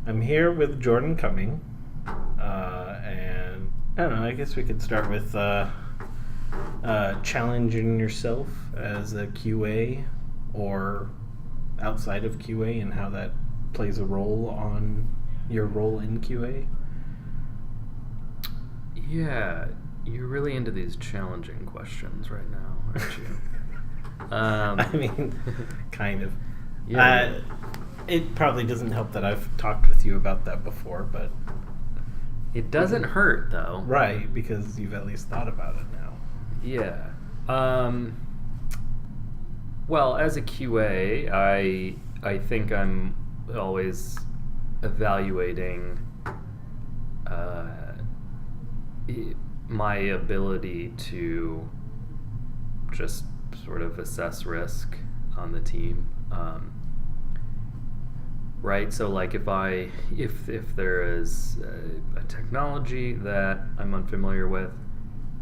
I'm here with Jordan Cumming, and I don't know. I guess we could start with challenging yourself as a QA or outside of QA, and how that plays a role on your role in QA. Yeah, you're really into these challenging questions right now, aren't you? I mean, kind of. Yeah. It probably doesn't help that I've talked with you about that before, but It doesn't hurt, though. right, because you've at least thought about it now. Yeah. Well, as a QA, I think I'm always evaluating my ability to just sort of assess risk on the team. Right, so like if there is a technology that I'm unfamiliar with,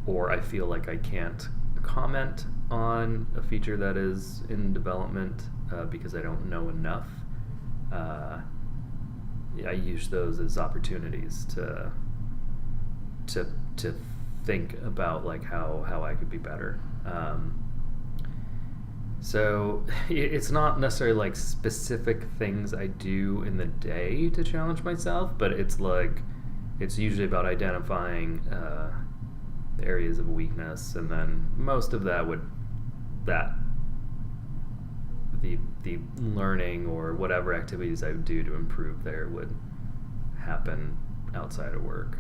or I feel like I can't comment on a feature that is in development because I don't know enough, I use those as opportunities to think about like how I could be better. So it's not necessarily like specific things I do in the day to challenge myself, but it's usually about identifying areas of weakness, and then most of that the learning or whatever activities I would do to improve there would happen outside of work.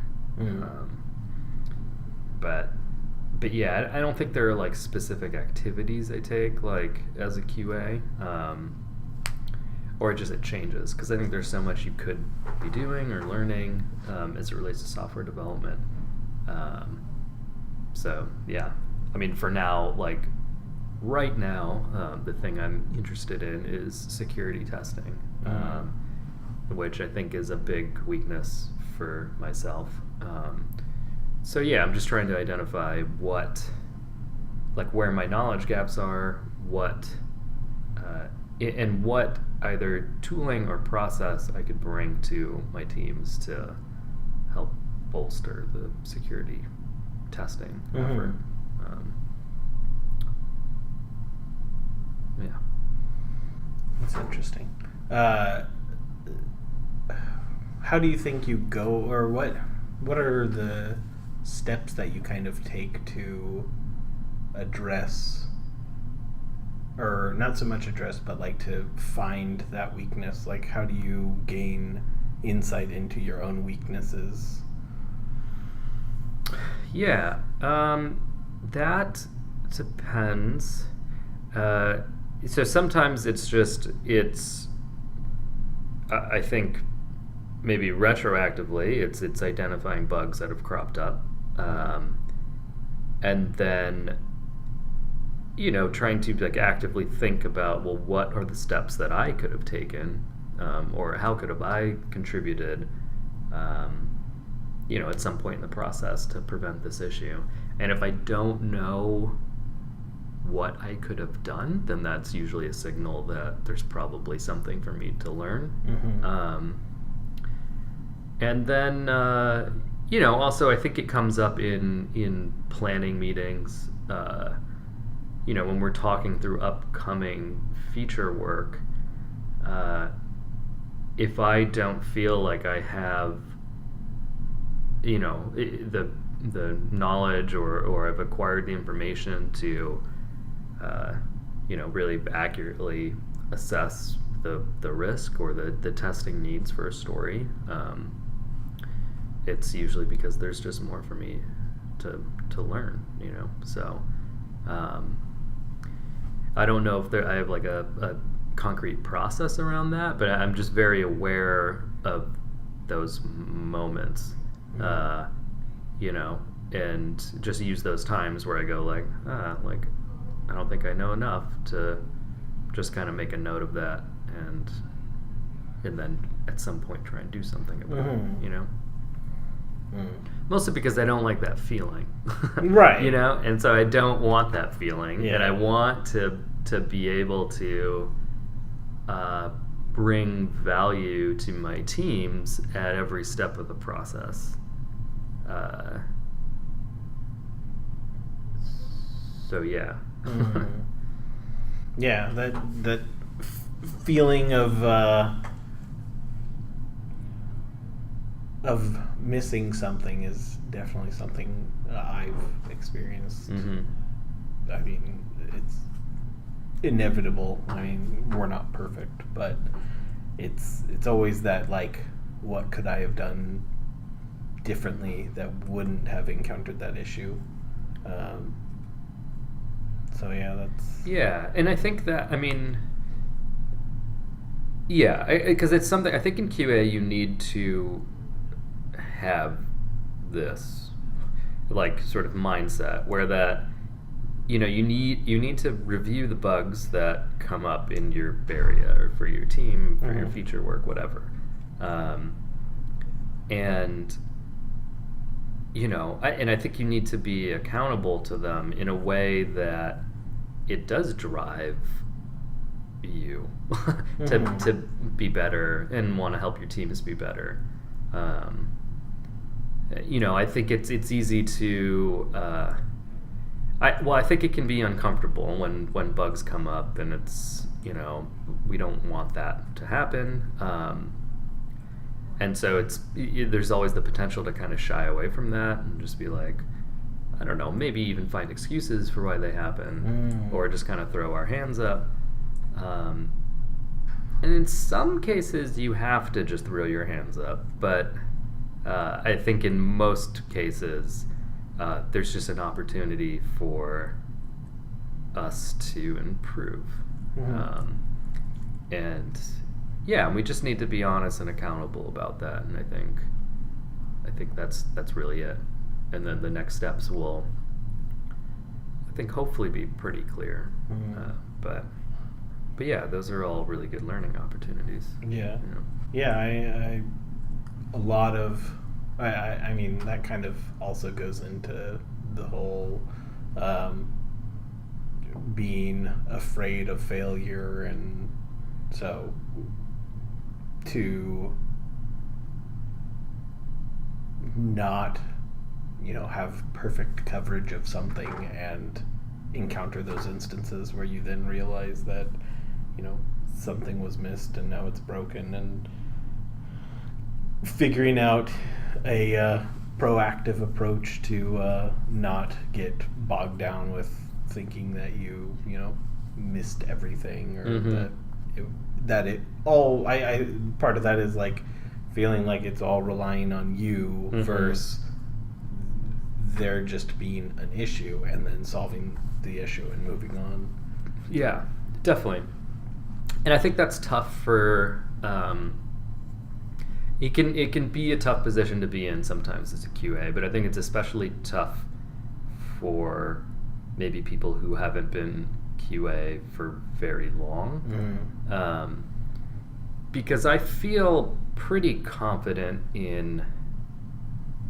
But yeah, I don't think there are like specific activities I take like as a QA, or it changes because I think there's so much you could be doing or learning as it relates to software development. So yeah, I mean for now, like right now, the thing I'm interested in is security testing, which I think is a big weakness for myself. So yeah, I'm just trying to identify where my knowledge gaps are, and what either tooling or process I could bring to my teams to help bolster the security testing effort. Yeah. That's interesting. How do you think you go, or what are the steps that you kind of take to address, or not so much address, but like to find that weakness? Like how do you gain insight into your own weaknesses? Yeah, that depends. So sometimes I think maybe retroactively it's identifying bugs that have cropped up, and then trying to like actively think about, well, what are the steps that I could have taken, or how could have I contributed at some point in the process to prevent this issue. And if I don't know what I could have done, then that's usually a signal that there's probably something for me to learn. And then, also I think it comes up in planning meetings, when we're talking through upcoming feature work. If I don't feel like I have, the knowledge or I've acquired the information to, really accurately assess the risk or the testing needs for a story, it's usually because there's just more for me to learn, So I don't know if I have like a concrete process around that, but I'm just very aware of those moments, and just use those times where I go like I don't think I know enough to just kind of make a note of that, and then at some point try and do something about it, Mostly because I don't like that feeling. Right. And so I don't want that feeling, Yeah. and I want to be able to bring value to my teams at every step of the process. So yeah. Yeah, that feeling of missing something is definitely something I've experienced. Mm-hmm. I mean, it's inevitable. I mean, we're not perfect, but it's always that, like, what could I have done differently that wouldn't have encountered that issue. So yeah, that's... Yeah, and I think that, I mean, yeah, because it's something, I think in QA you need to have this, like, sort of mindset where that, you know, you need to review the bugs that come up in your area or for your team, for your feature work, whatever. And, you know, I think you need to be accountable to them in a way that it does drive you to be better and want to help your teams be better. You know, I think it's easy to I think it can be uncomfortable when bugs come up, and it's, you know, we don't want that to happen. And so there's always the potential to kind of shy away from that and just be like, I don't know, maybe even find excuses for why they happen, or just kind of throw our hands up. And in some cases, you have to just throw your hands up. But I think in most cases, there's just an opportunity for us to improve. And yeah, we just need to be honest and accountable about that. And I think that's really it. And then the next steps will, I think, hopefully be pretty clear. But yeah, those are all really good learning opportunities. Yeah. You know? Yeah, a lot of, I mean, that kind of also goes into the whole being afraid of failure, and so to not, you know, have perfect coverage of something and encounter those instances where you then realize that, you know, something was missed and now it's broken, and figuring out a proactive approach to not get bogged down with thinking that you know, missed everything, or that it all, I part of that is like feeling like it's all relying on you versus there just being an issue and then solving the issue and moving on. Yeah, definitely. And I think that's tough for it can be a tough position to be in sometimes as a QA, but I think it's especially tough for maybe people who haven't been QA for very long. Because I feel pretty confident in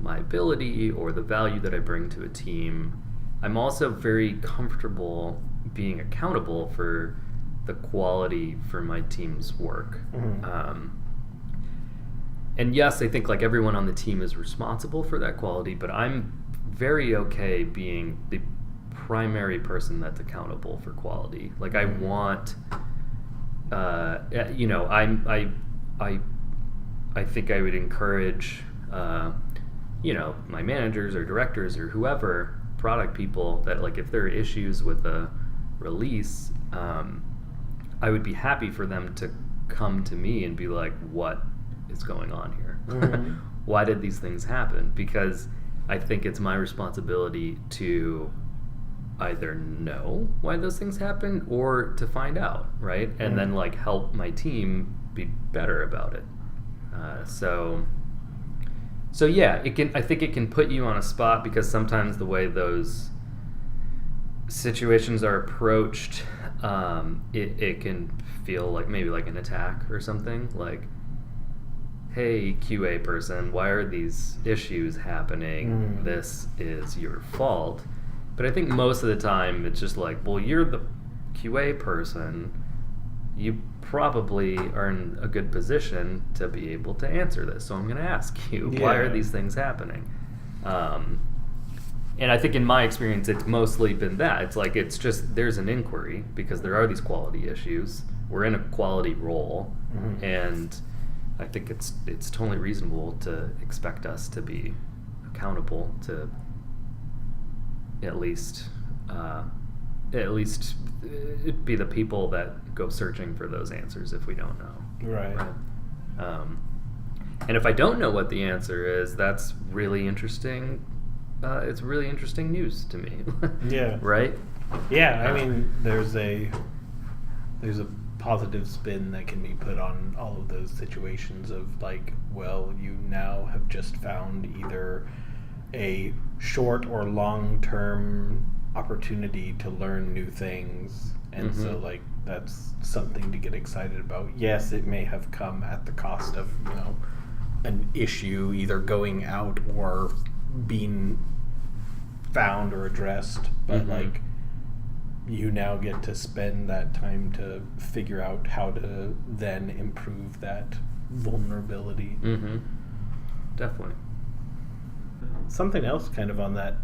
my ability or the value that I bring to a team. I'm also very comfortable being accountable for the quality for my team's work. And yes, I think like everyone on the team is responsible for that quality, but I'm very okay being the primary person that's accountable for quality. Like I want, you know, I think I would encourage, you know, my managers or directors or whoever, product people, that like if there are issues with a release, I would be happy for them to come to me and be like, what is going on here? Why did these things happen? Because I think it's my responsibility to either know why those things happen or to find out, right? And then like help my team be better about it. So yeah, I think it can put you on a spot, because sometimes the way those situations are approached, it can feel like maybe like an attack or something. Like, hey, QA person, why are these issues happening? This is your fault. But I think most of the time it's just like, well, you're the QA person. you probably are in a good position to be able to answer this. So I'm going to ask you, why are these things happening? And I think in my experience, it's mostly been that. It's just there's an inquiry because there are these quality issues. We're in a quality role, and I think it's totally reasonable to expect us to be accountable to at least be the people that go searching for those answers if we don't know. Right. And if I don't know what the answer is, that's really interesting. It's really interesting news to me. Yeah. Right? Yeah, I mean, there's a positive spin that can be put on all of those situations of like, well, you now have just found either a short or long-term opportunity to learn new things, and so like that's something to get excited about. Yes, it may have come at the cost of, you know, an issue either going out or being found or addressed, but like you now get to spend that time to figure out how to then improve that vulnerability. Definitely. Something else kind of on that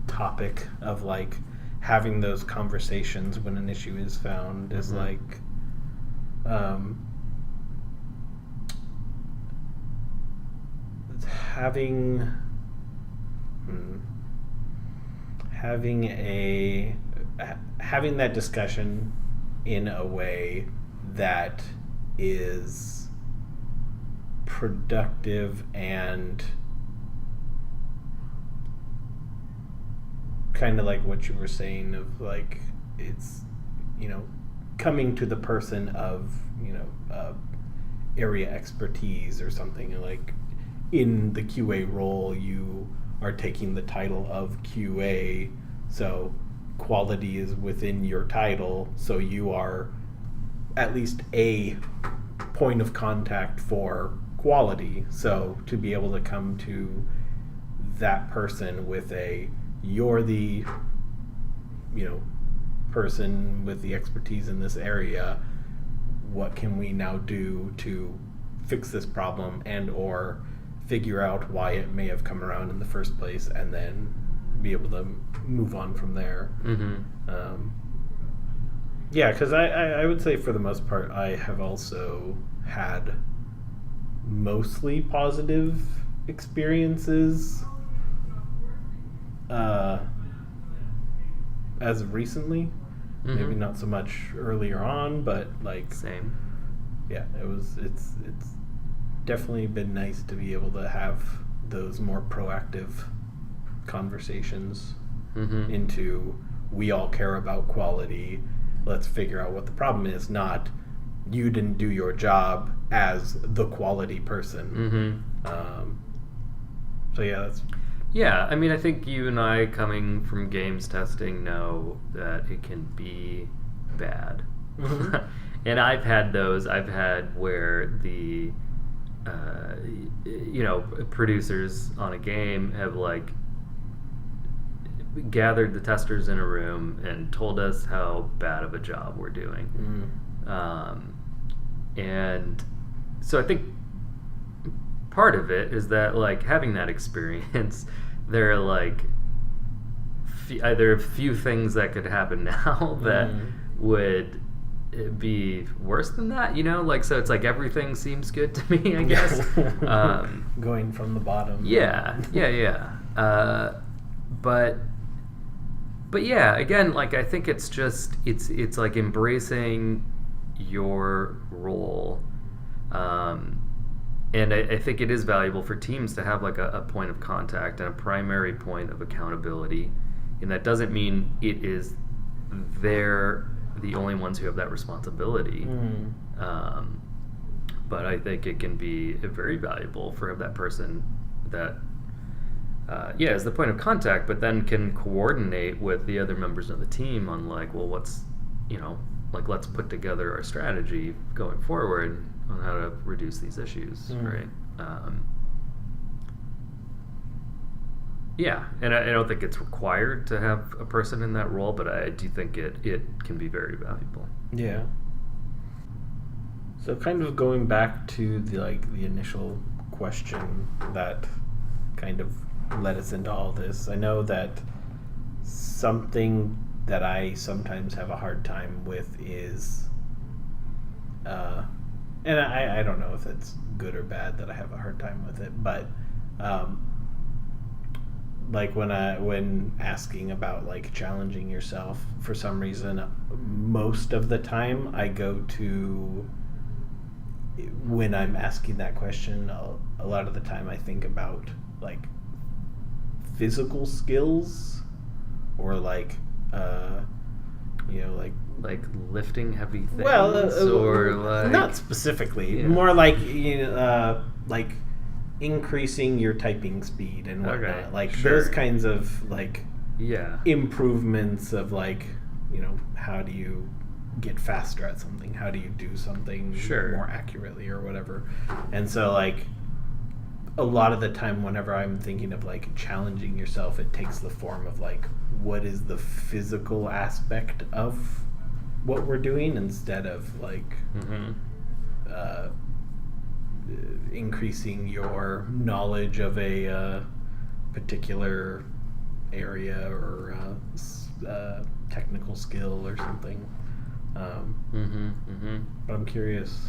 topic of like having those conversations when an issue is found is like having that discussion in a way that is productive and kind of like what you were saying of like, it's, you know, coming to the person of, you know, area expertise or something. Like in the QA role, you are taking the title of QA, so quality is within your title, so you are at least a point of contact for quality. So to be able to come to that person with you're the, you know, person with the expertise in this area, what can we now do to fix this problem and or figure out why it may have come around in the first place, and then be able to move on from there. Yeah, because I would say for the most part I have also had mostly positive experiences as of recently. Maybe not so much earlier on, but like same. Yeah, it's definitely been nice to be able to have those more proactive conversations into, we all care about quality, let's figure out what the problem is, not you didn't do your job as the quality person. So yeah, that's... Yeah, I mean, I think you and I, coming from games testing, know that it can be bad. And I've had where the you know, producers on a game have like gathered the testers in a room and told us how bad of a job we're doing. And so I think part of it is that, like, having that experience, there are like either a few things that could happen now that would be worse than that, you know, like, so it's like everything seems good to me, I guess. Going from the bottom. But yeah, again, like, I think it's just it's like embracing your role, and I think it is valuable for teams to have like a point of contact and a primary point of accountability, and that doesn't mean it is they're the only ones who have that responsibility. But I think it can be very valuable for that person that is the point of contact, but then can coordinate with the other members of the team on like, well, what's, you know, like, let's put together our strategy going forward on how to reduce these issues, right? Yeah, and I don't think it's required to have a person in that role, but I do think it can be very valuable. Yeah. So kind of going back to the initial question that kind of led us into all this. I know that something that I sometimes have a hard time with is, and I don't know if it's good or bad that I have a hard time with it, but like when asking about like challenging yourself, for some reason, most of the time I go to, when I'm asking that question, a lot of the time I think about like physical skills or like Like lifting heavy things, or like not specifically, yeah. more like like increasing your typing speed and whatnot, Okay, like sure. those kinds of like Yeah. improvements of like, how do you get faster at something, how do you do something Sure. more accurately or whatever. And so like a lot of the time whenever I'm thinking of like challenging yourself, it takes the form of like, what is the physical aspect of what we're doing, instead of like increasing your knowledge of a particular area or technical skill or something. But I'm curious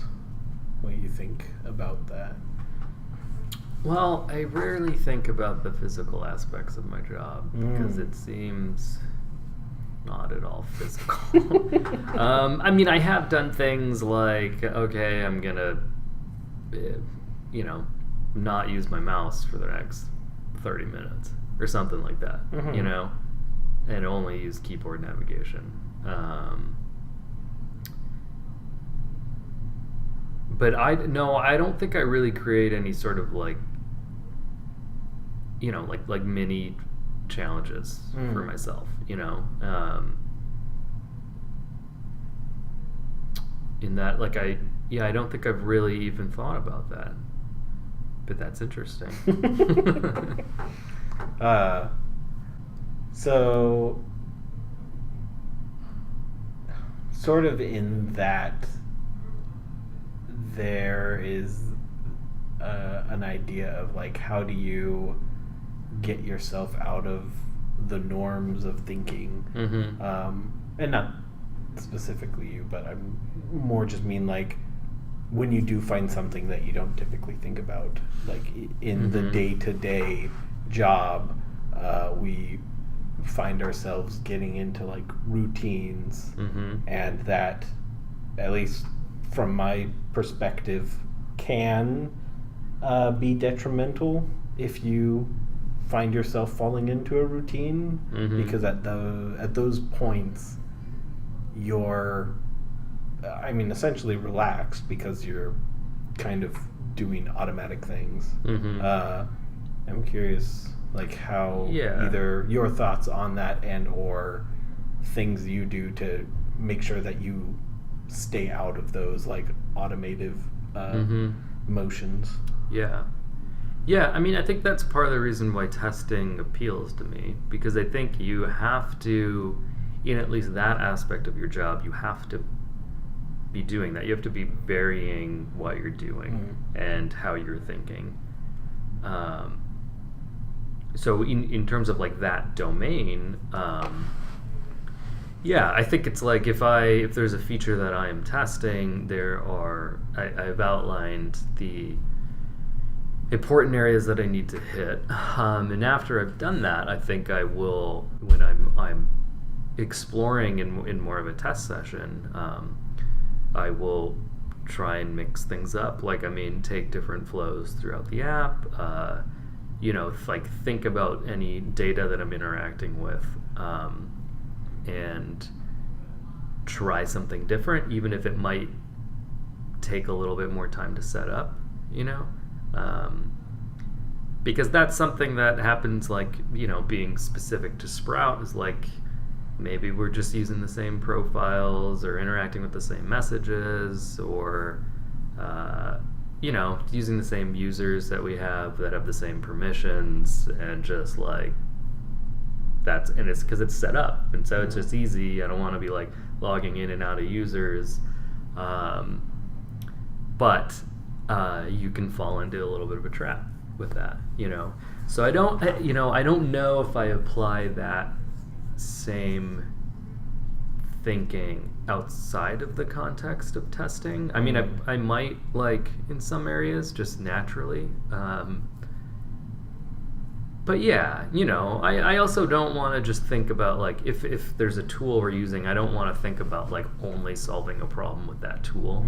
what you think about that. Well, I rarely think about the physical aspects of my job because it seems not at all physical. I mean, I have done things like, okay, I'm gonna, not use my mouse for the next 30 minutes or something like that, and only use keyboard navigation. But I don't think I really create any sort of like, like mini challenges for myself, in that, like, I don't think I've really even thought about that, but that's interesting. So sort of in that there is an idea of like, how do you get yourself out of the norms of thinking, and not specifically you, but I'm more just mean like when you do find something that you don't typically think about, like in the day-to-day job, we find ourselves getting into like routines, and that, at least from my perspective, can be detrimental if you find yourself falling into a routine, because at those points you're essentially relaxed because you're kind of doing automatic things. I'm curious like how either your thoughts on that and or things you do to make sure that you stay out of those like automative motions. Yeah, I mean, I think that's part of the reason why testing appeals to me, because I think you have to, in at least that aspect of your job, you have to be doing that. You have to be varying what you're doing and how you're thinking. So in terms of like that domain, I think it's like if there's a feature that I am testing, I've outlined the important areas that I need to hit, and after I've done that, I think I will, when I'm exploring in more of a test session, I will try and mix things up. Like, take different flows throughout the app. Like think about any data that I'm interacting with, and try something different, even if it might take a little bit more time to set up. Because that's something that happens, like, being specific to Sprout is like, maybe we're just using the same profiles or interacting with the same messages, or using the same users that we have that have the same permissions, and just like it's because it's set up, and so it's just easy. I don't want to be like logging in and out of users, but you can fall into a little bit of a trap with that, So I don't know if I apply that same thinking outside of the context of testing. I mean, I might, like, in some areas just naturally, but yeah, I also don't want to just think about, like, if there's a tool we're using, I don't want to think about like only solving a problem with that tool,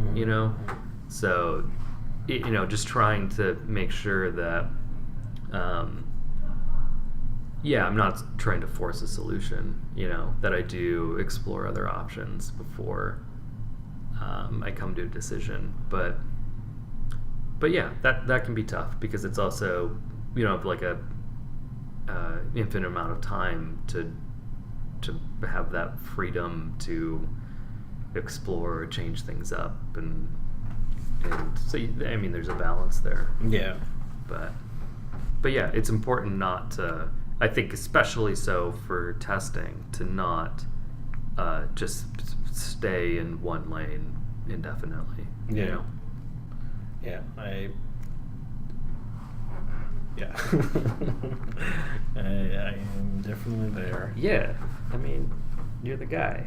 so just trying to make sure that I'm not trying to force a solution, that I do explore other options before I come to a decision. But yeah, that can be tough, because it's also, like a infinite amount of time to have that freedom to explore, change things up, and so I mean, there's a balance there. Yeah. But yeah, it's important not to, I think especially so for testing, to not just stay in one lane indefinitely. Yeah. Yeah, I am definitely there. Yeah, I mean, you're the guy.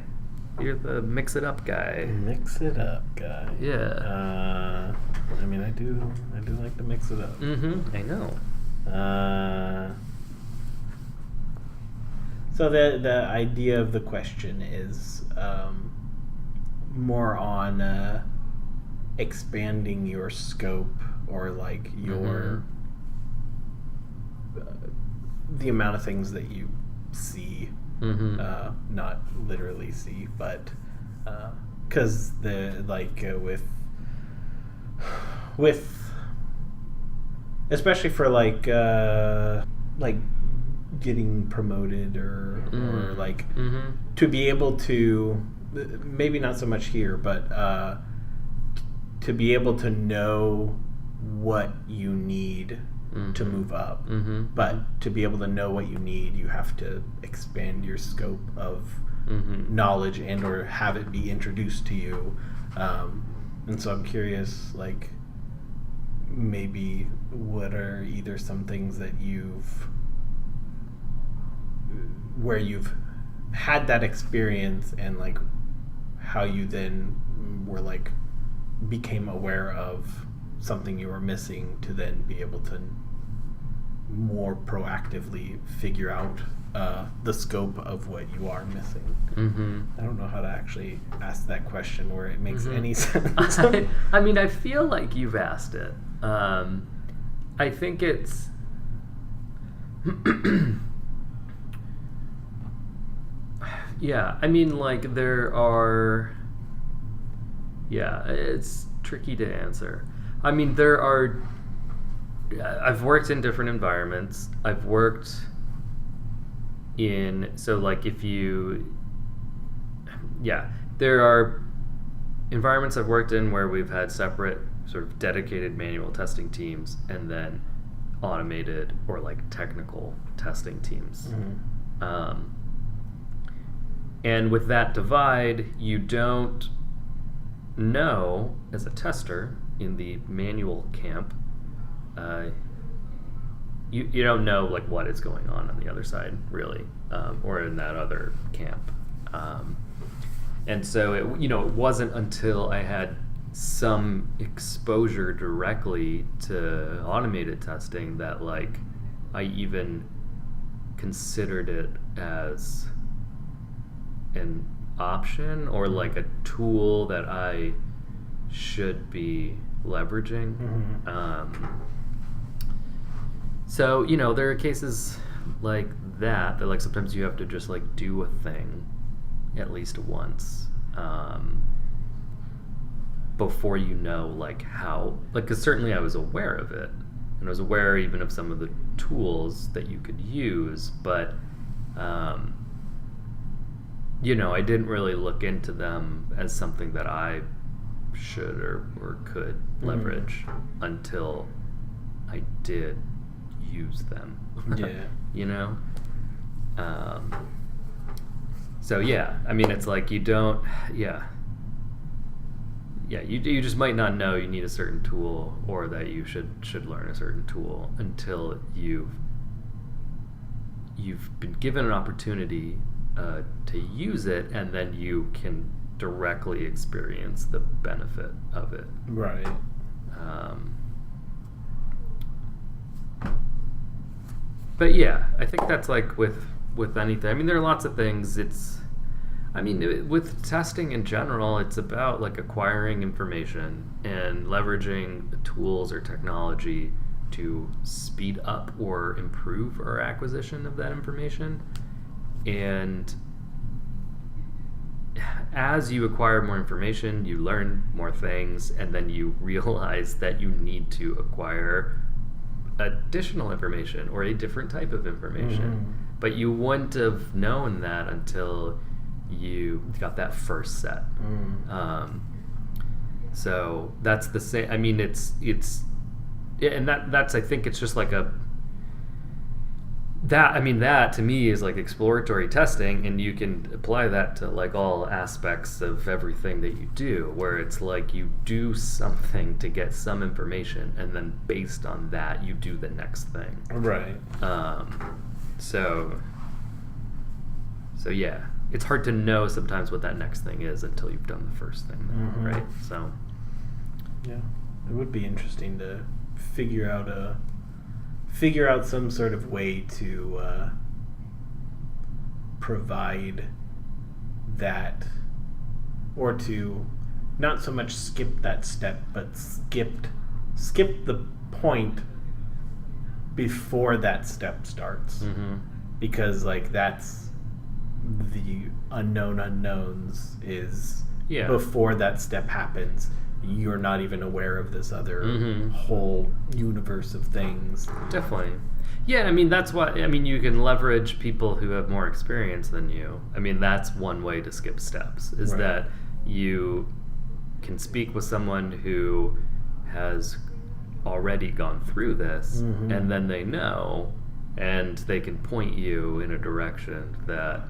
You're the mix it up guy. Mix it up guy. Yeah. I mean, I do like to mix it up. I know. So the idea of the question is more on expanding your scope, or like your the amount of things that you see, not literally see, but because with especially for like getting promoted or like to be able to, maybe not so much here, but to be able to know what you need to move up. But to be able to know what you need, you have to expand your scope of knowledge and or have it be introduced to you. And so I'm curious, like, maybe what are either some things that where you've had that experience, and like how you then were like became aware of something you were missing to then be able to more proactively figure out the scope of what you are missing. I don't know how to actually ask that question where it makes any sense. I mean, I feel like you've asked it. I think it's yeah, I mean, like, it's tricky to answer. I mean, I've worked in different environments. I've worked in, so like there are environments I've worked in where we've had separate sort of dedicated manual testing teams, and then automated or like technical testing teams. And with that divide, you don't know, as a tester in the manual camp, you don't know like what is going on the other side, really, or in that other camp. And so it wasn't until I had some exposure directly to automated testing that like I even considered it as an option, or like a tool that I should be leveraging. So there are cases like that like sometimes you have to just like do a thing at least once before like how, like, because certainly I was aware of it, and I was aware even of some of the tools that you could use, but I didn't really look into them as something that I should or could leverage until I did use them. Yeah. You know? So yeah, I mean, it's like you don't, you just might not know you need a certain tool or that you should learn a certain tool until you've been given an opportunity to use it, and then you can directly experience the benefit of it. Right. But yeah, I think that's like with anything. I mean, there are lots of things. With testing in general, it's about like acquiring information and leveraging tools or technology to speed up or improve our acquisition of that information. And as you acquire more information, you learn more things, and then you realize that you need to acquire additional information or a different type of information. But you wouldn't have known that until you got that first set. So that's the same. I mean, it's and that's I think it's just like that to me is like exploratory testing, and you can apply that to like all aspects of everything that you do, where it's like you do something to get some information, and then based on that you do the next thing. Right. So yeah, it's hard to know sometimes what that next thing is until you've done the first thing, right? So yeah, it would be interesting to figure out some sort of way to provide that, or to not so much skip that step, but skip the point before that step starts. Because like that's the unknown unknowns is before that step happens, you're not even aware of this other whole universe of things. Definitely. Yeah, I mean, that's why, I mean, you can leverage people who have more experience than you. I mean, that's one way to skip steps, is that you can speak with someone who has already gone through this, and then they know, and they can point you in a direction that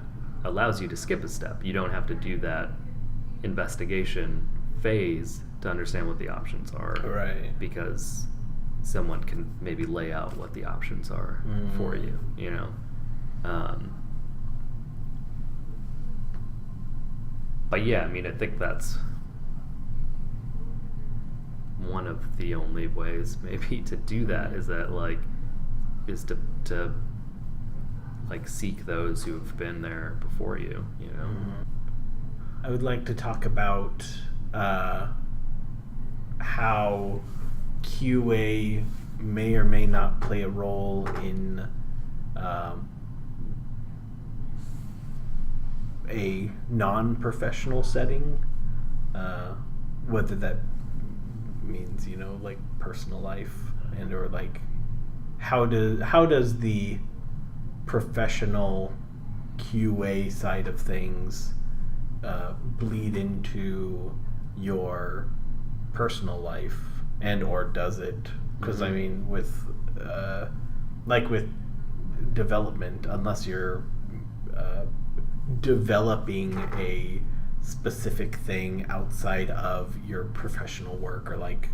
allows you to skip a step. You don't have to do that investigation phase to understand what the options are, right? Because someone can maybe lay out what the options are for you, you know. But yeah, I mean, I think that's one of the only ways maybe to do that, is to like seek those who have been there before you, you know. I would like to talk about how QA may or may not play a role in a non-professional setting, whether that means, you know, like personal life, and or like how does the professional QA side of things bleed into your personal life, and or does it? Because I mean, with with development, unless you're developing a specific thing outside of your professional work, or like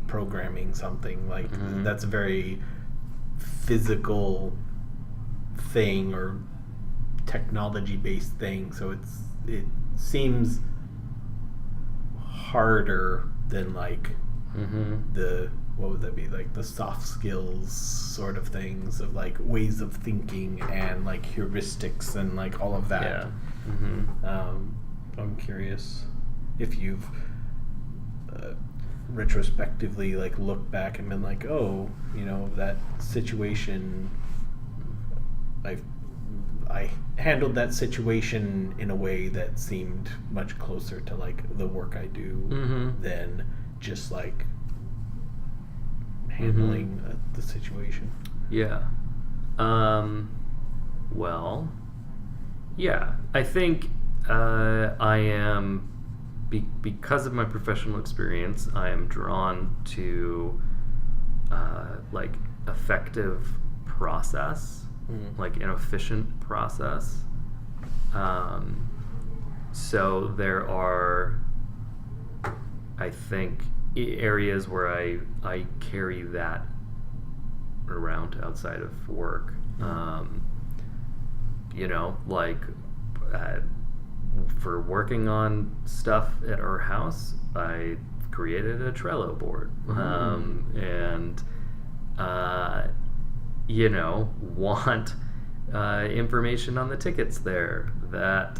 programming something, like that's a very physical thing or technology based thing, so it seems harder than like the, what would that be, like the soft skills sort of things of like ways of thinking and like heuristics and like all of that. I'm curious if you've retrospectively like looked back and been like, oh, you know, that situation, I handled that situation in a way that seemed much closer to like the work I do than just like handling the situation. Yeah. Well, yeah, I think I am, because of my professional experience, I am drawn to like effective process, like an efficient process. So there are, I think, areas where I carry that around outside of work. You know, like for working on stuff at our house, I created a Trello board. And you know, want information on the tickets there that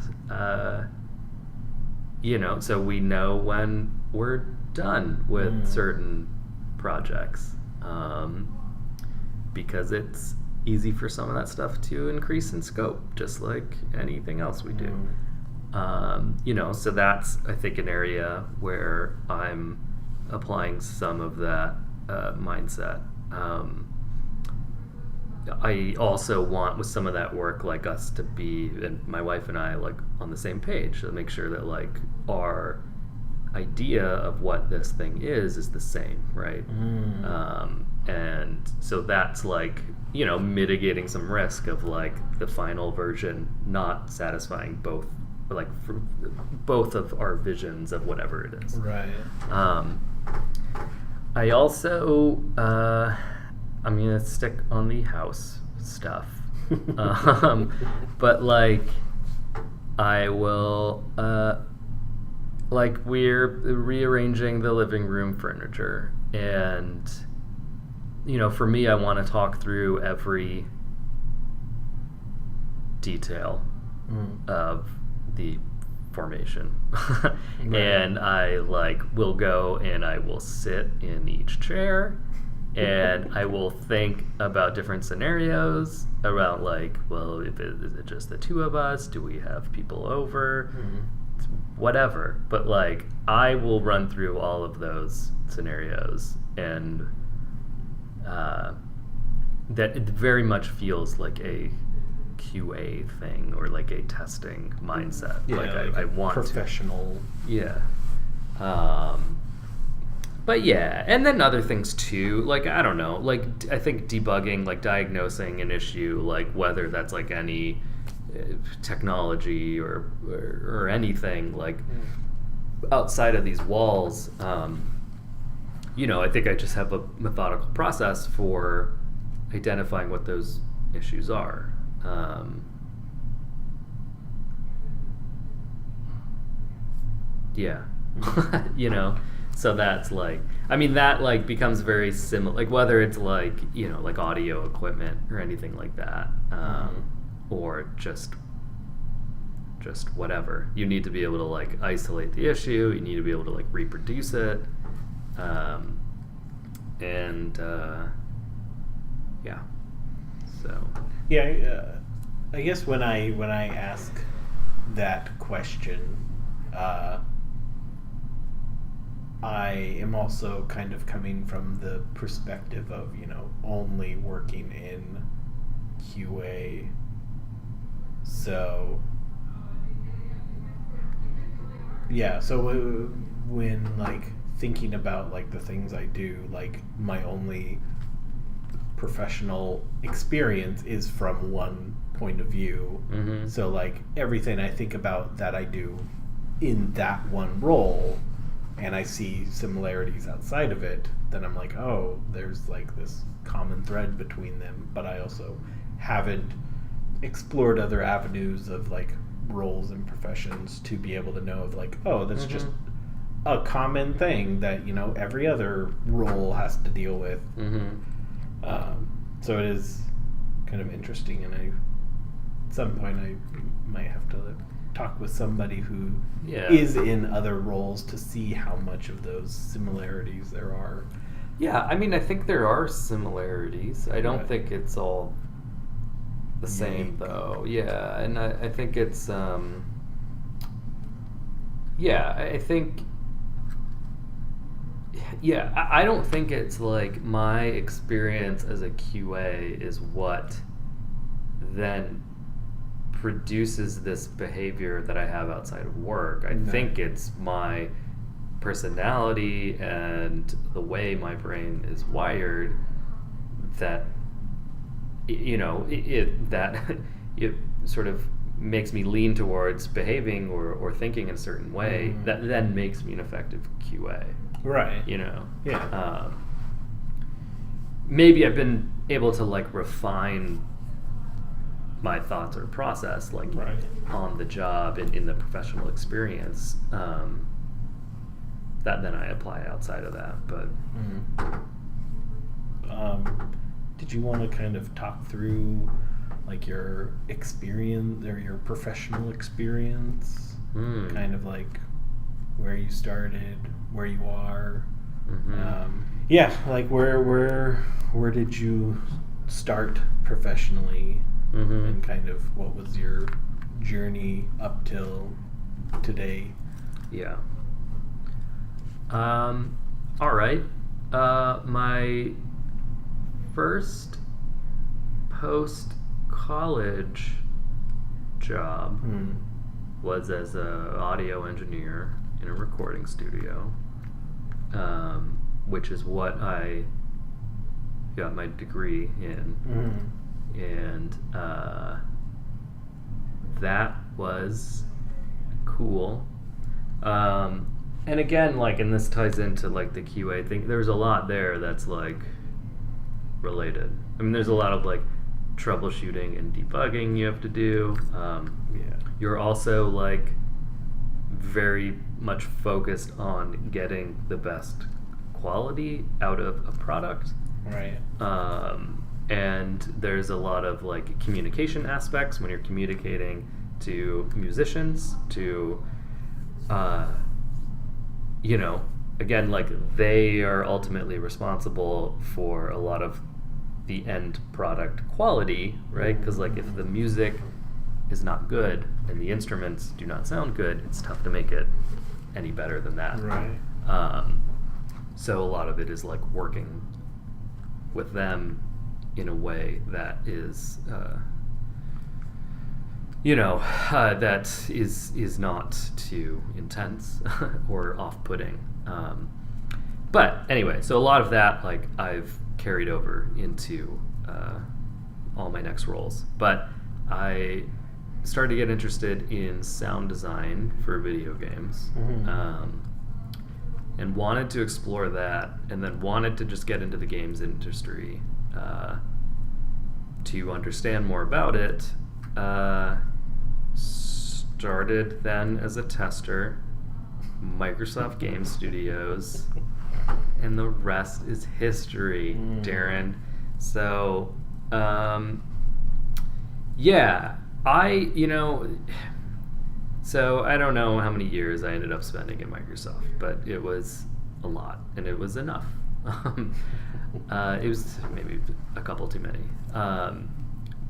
you know, so we know when we're done with certain projects, because it's easy for some of that stuff to increase in scope, just like anything else we do. You know, so that's, I think, an area where I'm applying some of that mindset. I also want, with some of that work, like us to be, and my wife and I, like on the same page, to make sure that like our idea of what this thing is the same, right? And so that's like, you know, mitigating some risk of like the final version not satisfying both, like for both of our visions of whatever it is. Right. I also, I'm gonna stick on the house stuff, but like I will, like we're rearranging the living room furniture, and you know, for me, I want to talk through every detail of the formation. And I like will go and I will sit in each chair and I will think about different scenarios around like, well, is it just the two of us? Do we have people over? Whatever. But like I will run through all of those scenarios, and that it very much feels like a QA thing or like a testing mindset. Yeah, like I want professional. Yeah. But yeah, and then other things too, like I don't know, like I think debugging, like diagnosing an issue, like whether that's like any technology or anything like outside of these walls, you know, I think I just have a methodical process for identifying what those issues are. Yeah. You know, so that's like, I mean, that like becomes very similar, like whether it's like, you know, like audio equipment or anything like that, or just whatever. You need to be able to like isolate the issue. You need to be able to like reproduce it. And yeah. So. Yeah, I guess when I ask that question, I am also kind of coming from the perspective of, you know, only working in QA. So yeah, so when like thinking about like the things I do, like my only professional experience is from one point of view. So like everything I think about that I do in that one role, and I see similarities outside of it, then I'm like, oh, there's like this common thread between them. But I also haven't explored other avenues of like roles and professions to be able to know of like, oh, that's just a common thing that, you know, every other role has to deal with. So it is kind of interesting, and at some point I might have to talk with somebody who is in other roles to see how much of those similarities there are. Yeah, I mean, I think there are similarities. I don't think it's all the same, though. Yeah, and I think it's, I think, I don't think it's like my experience as a QA is what then produces this behavior that I have outside of work. I No. think it's my personality and the way my brain is wired that that it sort of makes me lean towards behaving or thinking in a certain way that then makes me an effective QA. Right. Yeah. Maybe I've been able to like refine my thoughts or process like Right. on the job and in the professional experience that then I apply outside of that. But did you want to kind of talk through like your experience or your professional experience, kind of like where you started, where you are? Yeah, like where did you start professionally, and kind of what was your journey up till today? Yeah. All right. My first post-college job was as an audio engineer in a recording studio, which is what I got my degree in. And that was cool. And again, like, and this ties into like the QA thing, there's a lot there that's like related. I mean, there's a lot of like troubleshooting and debugging you have to do. You're also like very much focused on getting the best quality out of a product. Right. And there's a lot of like communication aspects when you're communicating to musicians, to again, like they are ultimately responsible for a lot of the end product quality, right? Because like if the music is not good and the instruments do not sound good, it's tough to make it any better than that. Right. So a lot of it is like working with them in a way that is that is not too intense or off-putting. But anyway, so a lot of that like I've carried over into all my next roles. But I started to get interested in sound design for video games, and wanted to explore that, and then wanted to just get into the games industry to understand more about it. Started then as a tester, Microsoft Game Studios, and the rest is history, Darren. So, so I don't know how many years I ended up spending at Microsoft, but it was a lot, and it was enough. It was maybe a couple too many.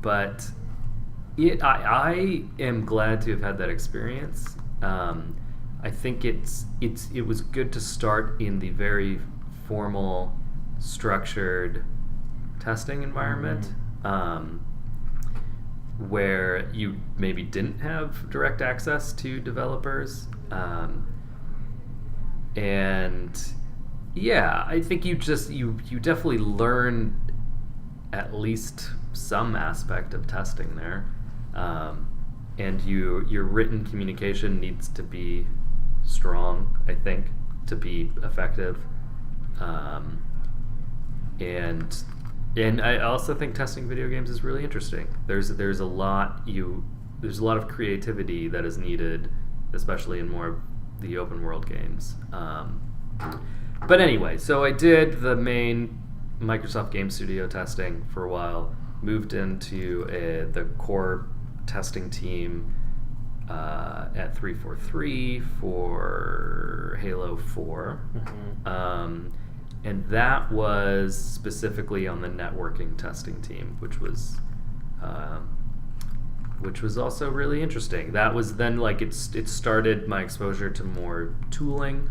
But I am glad to have had that experience. I think it was good to start in the very formal, structured testing environment, where you maybe didn't have direct access to developers, and I think you definitely learn at least some aspect of testing there, and your written communication needs to be strong, I think, to be effective, and I also think testing video games is really interesting. There's a lot of creativity that is needed, especially in more of the open world games. But anyway, so I did the main Microsoft Game Studio testing for a while, moved into the core testing team at 343 for Halo 4. And that was specifically on the networking testing team, which was also really interesting. That was then like it started my exposure to more tooling,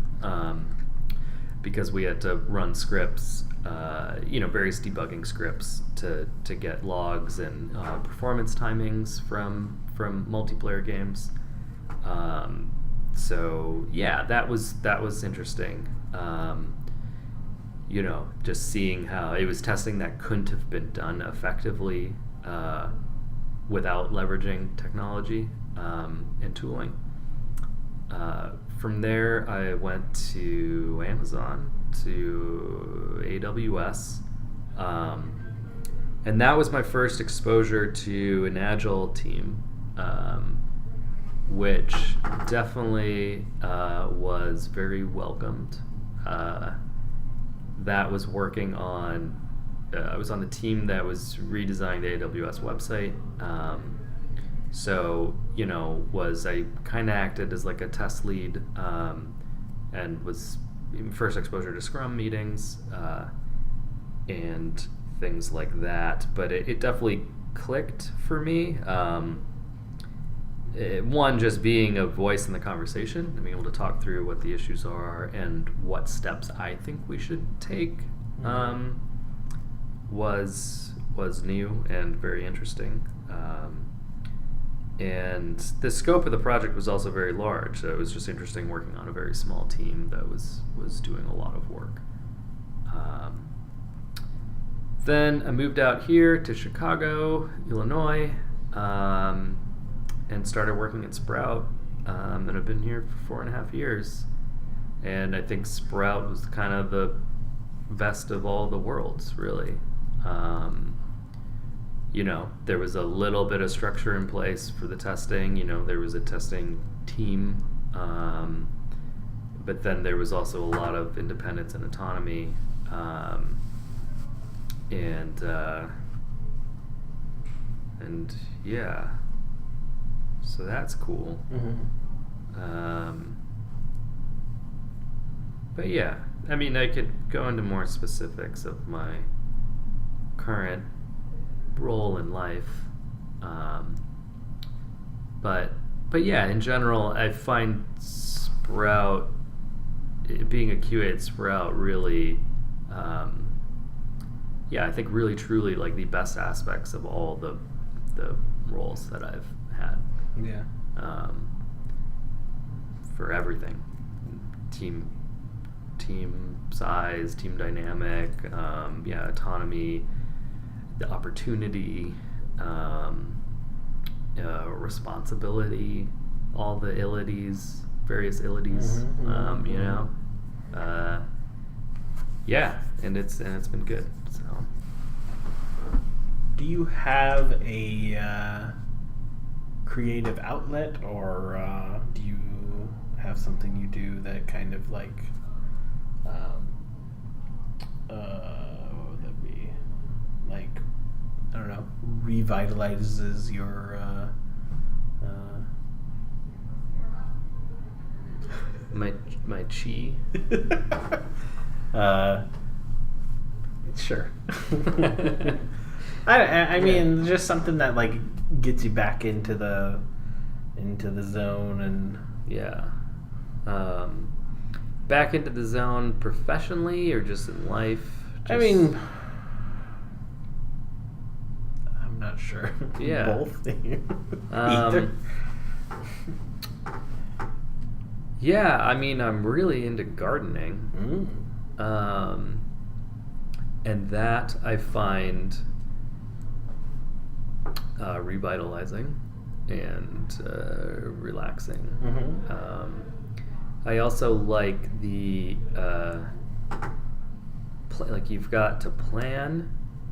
because we had to run scripts, various debugging scripts to get logs and performance timings from multiplayer games. So yeah, that was interesting. Just seeing how it was testing that couldn't have been done effectively without leveraging technology and tooling. From there, I went to Amazon, to AWS, and that was my first exposure to an agile team, which definitely was very welcomed. That was working on, I was on the team that was redesigning the AWS website. I kind of acted as like a test lead, and was first exposure to Scrum meetings and things like that. But it definitely clicked for me. One, just being a voice in the conversation and being able to talk through what the issues are and what steps I think we should take was new and very interesting. And the scope of the project was also very large, so it was just interesting working on a very small team that was doing a lot of work. Then I moved out here to Chicago, Illinois, and started working at Sprout, and I've been here for 4.5 years. And I think Sprout was kind of the best of all the worlds, really. There was a little bit of structure in place for the testing. There was a testing team, but then there was also a lot of independence and autonomy, and yeah, so that's cool. But yeah, I mean, I could go into more specifics of my current role in life, but yeah, in general, I find Sprout, being a QA at Sprout, really, I think really truly like the best aspects of all the roles that I've had. Yeah. For everything, team size, team dynamic, autonomy, the opportunity, responsibility, all the various ilities, and it's been good. So, do you have a creative outlet, or do you have something you do that kind of like what would that be, like, I don't know, revitalizes your my chi? Sure. I mean, just something that like gets you back into the zone, and back into the zone professionally or just in life? I mean, I'm not sure. Yeah. Both. Either. Yeah, I mean, I'm really into gardening. And that I find revitalizing and relaxing. I also like the like you've got to plan,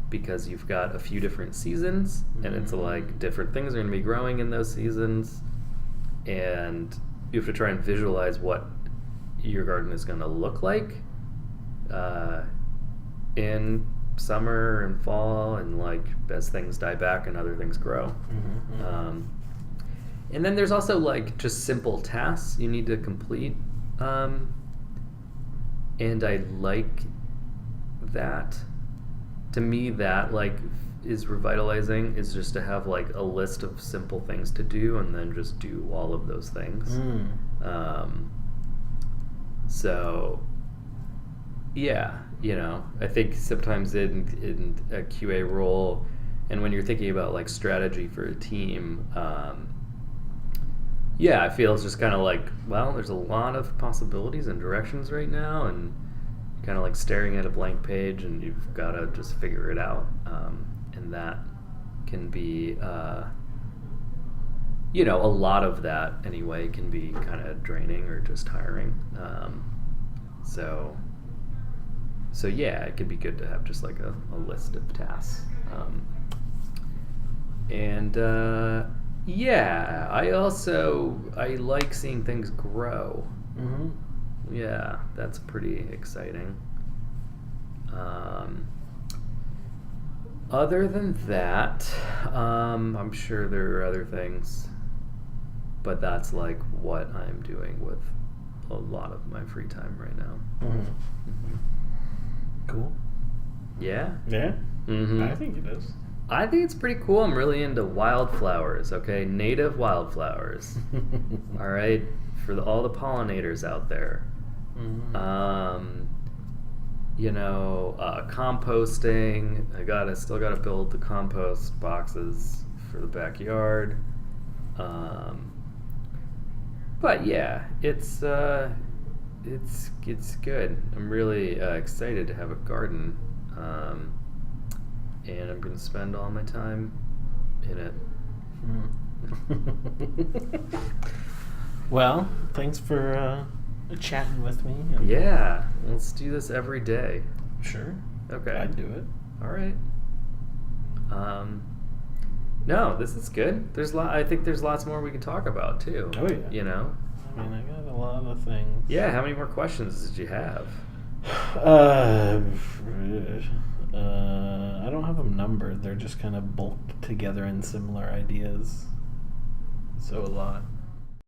because you've got a few different seasons, and it's like different things are going to be growing in those seasons, and you have to try and visualize what your garden is going to look like in summer and fall, and like as things die back and other things grow. And then there's also like just simple tasks you need to complete, and I like that. To me, that like is revitalizing, is just to have like a list of simple things to do and then just do all of those things. So Yeah, I think sometimes in a QA role, and when you're thinking about like strategy for a team, yeah, I feel it's just kind of like, well, there's a lot of possibilities and directions right now, and kind of like staring at a blank page, and you've got to just figure it out, and that can be, a lot of that anyway can be kind of draining or just tiring. So yeah, it could be good to have just like a list of tasks. And yeah, I like seeing things grow. Mm-hmm. Yeah, that's pretty exciting. Other than that, I'm sure there are other things, but that's like what I'm doing with a lot of my free time right now. Mm-hmm. Mm-hmm. Cool. Yeah? Yeah? Mm-hmm. I think it is. I think it's pretty cool. I'm really into wildflowers, okay? Native wildflowers. All right? For all the pollinators out there. Mm-hmm. Composting. I still gotta build the compost boxes for the backyard. But yeah, it's good. I'm really excited to have a garden, and I'm gonna spend all my time in it. Well, thanks for chatting with me. Yeah, let's do this every day. Sure. Okay. I'd do it. All right. No, this is good. I think there's lots more we can talk about too. Oh yeah. I mean, I got a lot of things. Yeah. How many more questions did you have? I don't have them numbered. They're just kind of bulked together in similar ideas. So a lot.